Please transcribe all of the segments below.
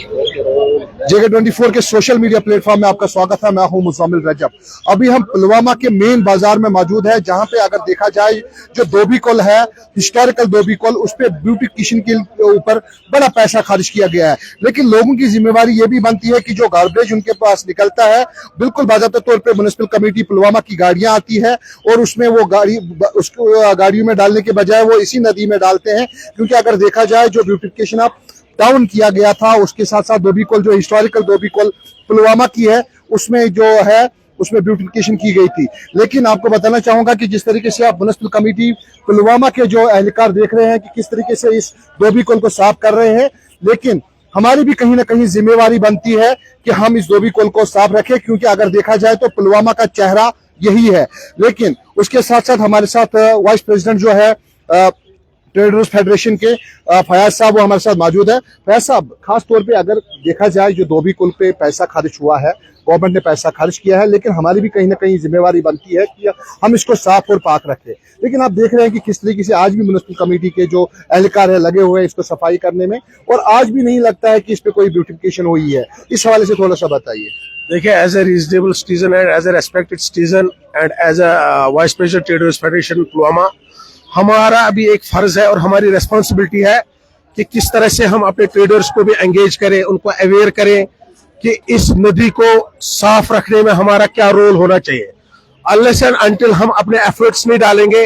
JK24 के social media platform में आपका स्वागत है। मैं हूं मुज़म्मिल रजब। अभी हम पुलवामा के मेन बाजार में मौजूद है, जहां पे अगर देखा जाए जो धोबी कुल है, हिस्टोरिकल धोबी कुल, उस पे ब्यूटिफिकेशन के ऊपर बड़ा पैसा खर्च किया गया है। लेकिन लोगों की जिम्मेवारी ये भी बनती है कि जो गार्बेज उनके पास निकलता है, बिल्कुल बाज़ाब्ता तौर पर म्युनिसिपल कमेटी पुलवामा की गाड़ियां आती है और उसमें वो उसको गाड़ियों में डालने के बजाय वो इसी नदी में डालते हैं। क्योंकि अगर देखा जाए जो ब्यूटिफिकेशन आप डाउन किया गया था, उसके साथ साथ धोबी कुल जो हिस्टोरिकल धोबी कुल पुलवामा की है, उसमें जो है उसमें ब्यूटिफिकेशन की गई थी। लेकिन आपको बताना चाहूंगा कि जिस तरीके से आप म्युनिसिपल कमेटी पुलवामा के जो एहलकार देख रहे हैं कि किस तरीके से इस धोबी कुल को साफ कर रहे हैं, लेकिन हमारी भी कहीं ना कहीं जिम्मेवारी बनती है कि हम इस धोबी कुल को साफ रखें। क्योंकि अगर देखा जाए तो पुलवामा का चेहरा यही है। लेकिन उसके साथ साथ हमारे साथ वाइस प्रेसिडेंट जो है ट्रेडर्स फेडरेशन के फयाज साहब, वो हमारे साथ मौजूद है। फयाज साहब, खास तौर पे अगर देखा जाए जो धोबी कुल पे पैसा खर्च हुआ है, गवर्नमेंट ने पैसा खर्च किया है, लेकिन हमारी भी कहीं ना कहीं जिम्मेवारी बनती है कि हम इसको साफ और पाक रखें। लेकिन आप देख रहे हैं कि किस तरीके से आज भी म्युनिसिपल कमेटी के जो एहलकार है लगे हुए हैं इसको सफाई करने में, और आज भी नहीं लगता है कि इस पे कोई ब्यूटिफिकेशन हुई है। इस हवाले से थोड़ा सा बताइए। देखिए, as a reasonable citizen and as a respected citizen and as a vice president traders federation Pulwama, हमारा अभी एक फर्ज है और हमारी रेस्पॉन्सिबिलिटी है कि किस तरह से हम अपने ट्रेडर्स को भी एंगेज करें, उनको अवेयर करें कि इस नदी को साफ रखने में हमारा क्या रोल होना चाहिए। अनलेस एंड अनटिल हम अपने एफर्ट्स नहीं डालेंगे,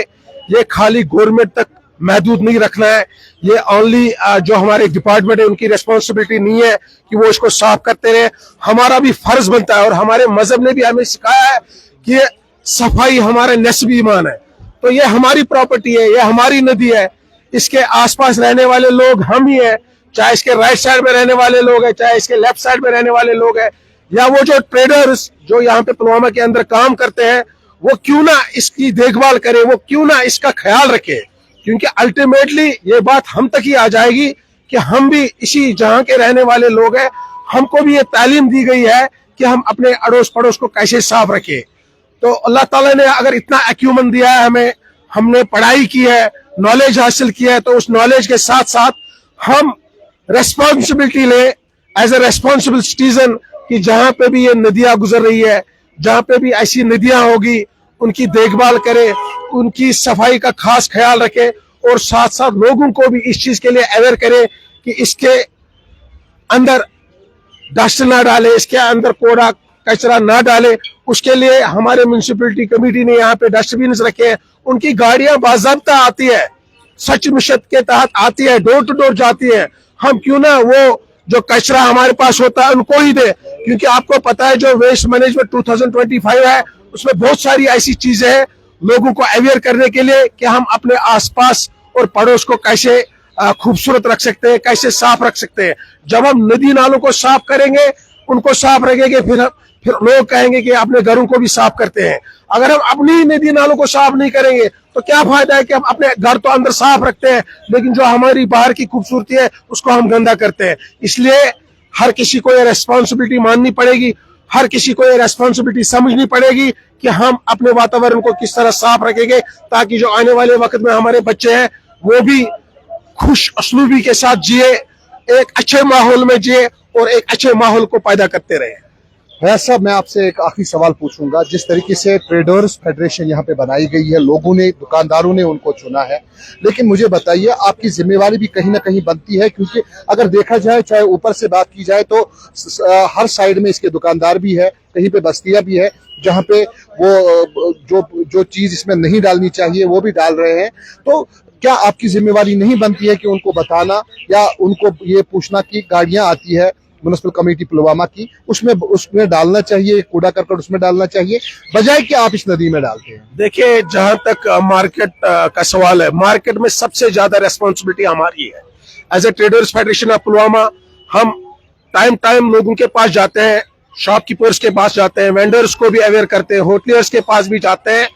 ये खाली गवर्नमेंट तक महदूद नहीं रखना है, ये ओनली जो हमारे डिपार्टमेंट है उनकी रेस्पॉन्सिबिलिटी नहीं है कि वो इसको साफ करते रहे। हमारा भी फर्ज बनता है और हमारे मजहब ने भी हमें सिखाया है कि सफाई हमारा नस्बी ईमान है। तो ये हमारी प्रॉपर्टी है, ये हमारी नदी है, इसके आसपास रहने वाले लोग हम ही हैं, चाहे इसके राइट साइड में रहने वाले लोग हैं, चाहे इसके लेफ्ट साइड में रहने वाले लोग हैं, या वो जो ट्रेडर्स जो यहाँ पे पुलवामा के अंदर काम करते हैं, वो क्यों ना इसकी देखभाल करें, वो क्यों ना इसका ख्याल रखें। क्योंकि अल्टीमेटली ये बात हम तक ही आ जाएगी कि हम भी इसी जहां के रहने वाले लोग हैं, हमको भी ये तालीम दी गई है कि हम अपने अड़ोस पड़ोस को कैसे साफ रखें। तो अल्लाह ताला ने अगर इतना अक्यूमन दिया है हमें, हमने पढ़ाई की है, नॉलेज हासिल की है, तो उस नॉलेज के साथ साथ हम रेस्पॉन्सिबिलिटी ले एज ए रेस्पॉन्सिबल सिटीजन कि जहां पे भी ये नदियां गुजर रही है, जहां पे भी ऐसी नदियां होगी, उनकी देखभाल करें, उनकी सफाई का खास ख्याल रखें, और साथ साथ लोगों को भी इस चीज के लिए अवेयर करें कि इसके अंदर डस्ट ना डाले, इसके अंदर कूड़ा कचरा ना डाले। उसके लिए हमारे म्युनिसिपैलिटी कमेटी ने यहाँ पे डस्टबिन रखे हैं, उनकी गाड़ियां बाज़ाब्ता आती है, सच मिशत के तहत आती है, डोर टू डोर जाती है। हम क्यों ना वो जो कचरा हमारे पास होता है उनको ही दे। क्योंकि आपको पता है जो वेस्ट मैनेजमेंट 2025 है, उसमें बहुत सारी ऐसी चीजें हैं लोगों को अवेयर करने के लिए कि हम अपने आसपास और पड़ोस को कैसे खूबसूरत रख सकते हैं, कैसे साफ रख सकते हैं। जब हम नदी नालों को साफ करेंगे, उनको साफ रखेंगे, फिर लोग कहेंगे कि अपने घरों को भी साफ करते हैं। अगर हम अपनी नदी नालों को साफ नहीं करेंगे तो क्या फायदा है कि हम अपने घर तो अंदर साफ रखते हैं, लेकिन जो हमारी बाहर की खूबसूरती है उसको हम गंदा करते हैं। इसलिए हर किसी को ये रेस्पॉन्सिबिलिटी माननी पड़ेगी, हर किसी को ये रेस्पॉन्सिबिलिटी समझनी पड़ेगी कि हम अपने वातावरण को किस तरह साफ रखेंगे, ताकि जो आने वाले वक्त में हमारे बच्चे हैं वो भी खुश असलूबी के साथ जिए, एक अच्छे माहौल में जिए और एक अच्छे माहौल को पैदा करते रहे। फयाज साहब, मैं आपसे एक आखिरी सवाल पूछूंगा। जिस तरीके से ट्रेडर्स फेडरेशन यहाँ पे बनाई गई है, लोगों ने, दुकानदारों ने उनको चुना है, लेकिन मुझे बताइए आपकी जिम्मेवारी भी कहीं ना कहीं बनती है। क्योंकि अगर देखा जाए, चाहे ऊपर से बात की जाए, तो हर साइड में इसके दुकानदार भी है, कहीं पे बस्तियां भी है जहाँ पे वो जो चीज इसमें नहीं डालनी चाहिए वो भी डाल रहे हैं। तो क्या आपकी जिम्मेवारी नहीं बनती है कि उनको बताना या उनको ये पूछना कि गाड़ियां आती है म्युनिसिपल कमेटी पुलवामा की, उसमें डालना चाहिए, कूड़ा करकट उसमें डालना चाहिए, बजाय कि आप इस नदी में डालते हैं? देखिए, जहां तक मार्केट का सवाल है, मार्केट में सबसे ज्यादा रेस्पॉन्सिबिलिटी हमारी है। As a traders federation of Pulwama, हम टाइम लोगों के पास जाते हैं, शॉपकीपर्स के पास जाते हैं, वेंडर्स को भी अवेयर करते हैं, होटलियर्स के पास भी जाते हैं।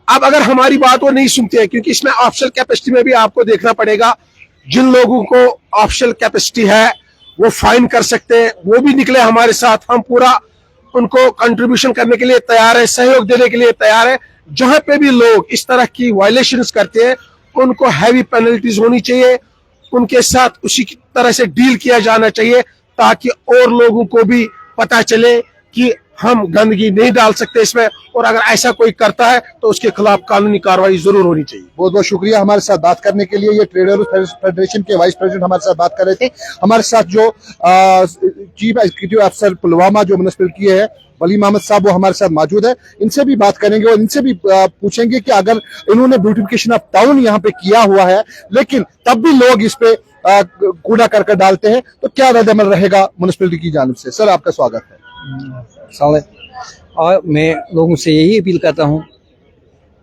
अब अगर हमारी बात वो नहीं सुनते हैं, क्योंकि इसमें ऑफिशियल कैपेसिटी में भी आपको देखना पड़ेगा, जिन लोगों को ऑफिशियल कैपेसिटी है वो फाइन कर सकते हैं, वो भी निकले हमारे साथ। हम पूरा उनको कंट्रीब्यूशन करने के लिए तैयार है, सहयोग देने के लिए तैयार है। जहां पे भी लोग इस तरह की वायलेशंस करते हैं, उनको हैवी पेनल्टीज होनी चाहिए, उनके साथ उसी तरह से डील किया जाना चाहिए, ताकि और लोगों को भी पता चले कि हम गंदगी नहीं डाल सकते इसमें, और अगर ऐसा कोई करता है तो उसके खिलाफ कानूनी कार्रवाई जरूर होनी चाहिए। बहुत बहुत शुक्रिया हमारे साथ बात करने के लिए। ये ट्रेडर्स फेडरेशन के वाइस प्रेसिडेंट हमारे साथ बात कर रहे थे। हमारे साथ जो चीफ एग्जीक्यूटिव अफसर पुलवामा जो म्युनिसिपैलिटी है वली मोहम्मद साहब, वो हमारे साथ मौजूद है। इनसे भी बात करेंगे और इनसे भी पूछेंगे कि अगर इन्होंने ब्यूटिफिकेशन ऑफ टाउन यहाँ पे किया हुआ है लेकिन तब भी लोग इस पे कूड़ा करकट डालते हैं तो क्या रद्द-ए-अमल रहेगा म्युनिसिपैलिटी की जानिब से। सर आपका स्वागत है। और मैं लोगों से यही अपील करता हूँ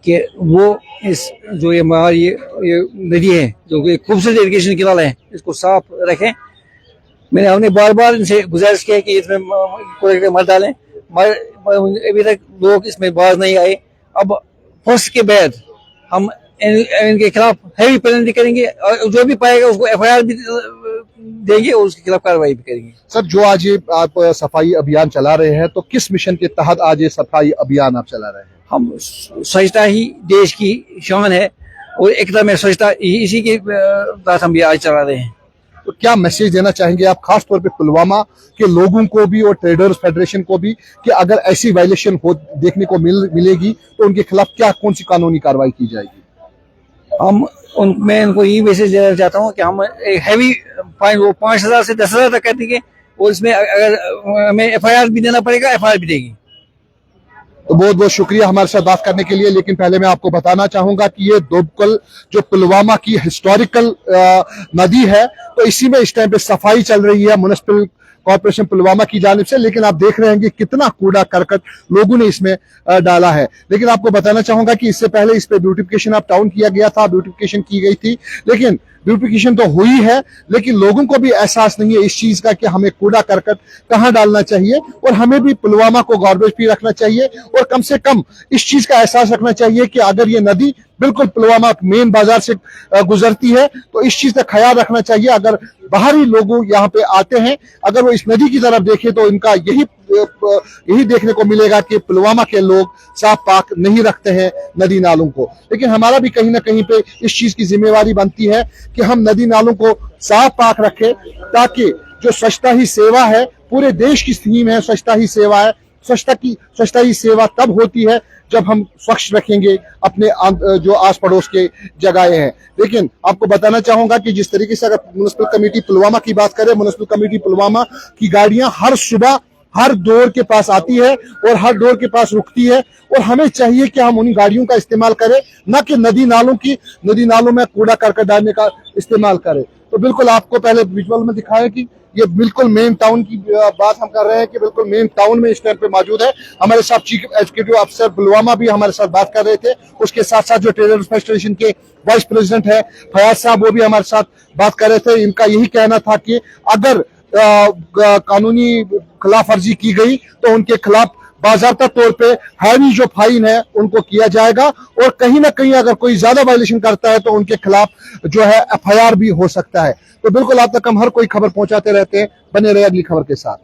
कि वो इस जो ये हमारी ये नदी है जो कि खूबसूरत इरिगेशन केनाल है इसको साफ रखें। हमने बार बार इनसे गुजारिश किया कि इसमें कूड़ा मत डालें, मगर अभी तक लोग इसमें बाज नहीं आए। अब फर्स्ट के बाद हम इनके खिलाफ हैवी पेनल्टी करेंगे और जो भी पाएगा उसको FIR भी देंगे और उसके खिलाफ कार्रवाई भी करेंगे। सर जो आज ये आप सफाई अभियान चला रहे हैं तो किस मिशन के तहत आज ये सफाई अभियान आप चला रहे हैं? हम स्वच्छता ही देश की शान है और एकता में स्वच्छता इसी के तहत हम भी आज चला रहे हैं। तो क्या मैसेज देना चाहेंगे आप खास तौर पे पुलवामा के लोगों को भी और ट्रेडर्स फेडरेशन को भी कि अगर ऐसी वायलेशन हो देखने को मिलेगी तो उनके खिलाफ क्या कौन सी कानूनी कार्रवाई की जाएगी? मैं इनको यही मैसेज देना चाहता हूँ कि हम एक हैवी फाइन वो 5,000 से 10,000 तक कहते हैं और इसमें अगर हमें FIR भी देना पड़ेगा FIR भी देगी। तो बहुत बहुत शुक्रिया हमारे साथ बात करने के लिए। लेकिन पहले मैं आपको बताना चाहूंगा कि ये दोबकल जो पुलवामा की हिस्टोरिकल नदी है तो इसी में इस टाइम पे सफाई चल रही है म्युनिसिपल कॉर्पोरेशन पुलवामा की जानिब से। लेकिन आप देख रहे हैं कि कितना कूड़ा करकट लोगों ने इसमें डाला है। लेकिन आपको बताना चाहूंगा कि इससे पहले इस पे ब्यूटिफिकेशन ऑफ टाउन किया गया था, ब्यूटिफिकेशन की गई थी। लेकिन ब्यूटिफिकेशन तो हुई है लेकिन लोगों को भी एहसास नहीं है इस चीज का कि हमें कूड़ा करकट कहाँ डालना चाहिए और हमें भी पुलवामा को गार्बेज फ्री रखना चाहिए और कम से कम इस चीज का एहसास रखना चाहिए कि अगर ये नदी बिल्कुल पुलवामा मेन बाजार से गुजरती है तो इस चीज का ख्याल रखना चाहिए। अगर बाहरी लोग यहाँ पे आते हैं अगर वो इस नदी की तरफ देखें तो इनका यही देखने को मिलेगा कि पुलवामा के लोग साफ पाक नहीं रखते हैं नदी नालों को। लेकिन हमारा भी कहीं ना कहीं पे इस चीज की जिम्मेवारी बनती है कि हम नदी नालों को साफ पाक रखें ताकि जो स्वच्छता ही सेवा है, पूरे देश की थीम है स्वच्छता ही सेवा है। स्वच्छता ही सेवा तब होती है जब हम स्वच्छ रखेंगे अपने जो आस पड़ोस के जगहें हैं। लेकिन आपको बताना चाहूंगा कि जिस तरीके से अगर म्युनिसिपल कमेटी पुलवामा की बात करें, म्युनिसिपल कमेटी पुलवामा की गाड़ियां हर सुबह हर डोर के पास आती है और हर डोर के पास रुकती है और हमें चाहिए कि हम उन गाड़ियों का इस्तेमाल करें, न कि नदी नालों में कूड़ा करकट डालने का इस्तेमाल करें। तो बिल्कुल आपको पहले विजुअल में दिखाया कि ये बिल्कुल मेन टाउन की बात हम कर रहे हैं कि बिल्कुल मेन टाउन में इस टाइम पे मौजूद है। हमारे साथ चीफ एग्जीक्यूटिव अफसर पुलवामा भी हमारे साथ बात कर रहे थे। उसके साथ साथ जो ट्रेडर्स फेडरेशन के वाइस प्रेसिडेंट है फयाज साहब वो भी हमारे साथ बात कर रहे थे। इनका यही कहना था कि अगर कानूनी खिलाफ वर्जी की गई तो उनके खिलाफ बाज़ाब्ता तौर पे हैवी जो फाइन है उनको किया जाएगा और कहीं ना कहीं अगर कोई ज्यादा वायलेशन करता है तो उनके खिलाफ जो है FIR भी हो सकता है। तो बिल्कुल आप तक हम हर कोई खबर पहुंचाते रहते हैं। बने रहे अगली खबर के साथ।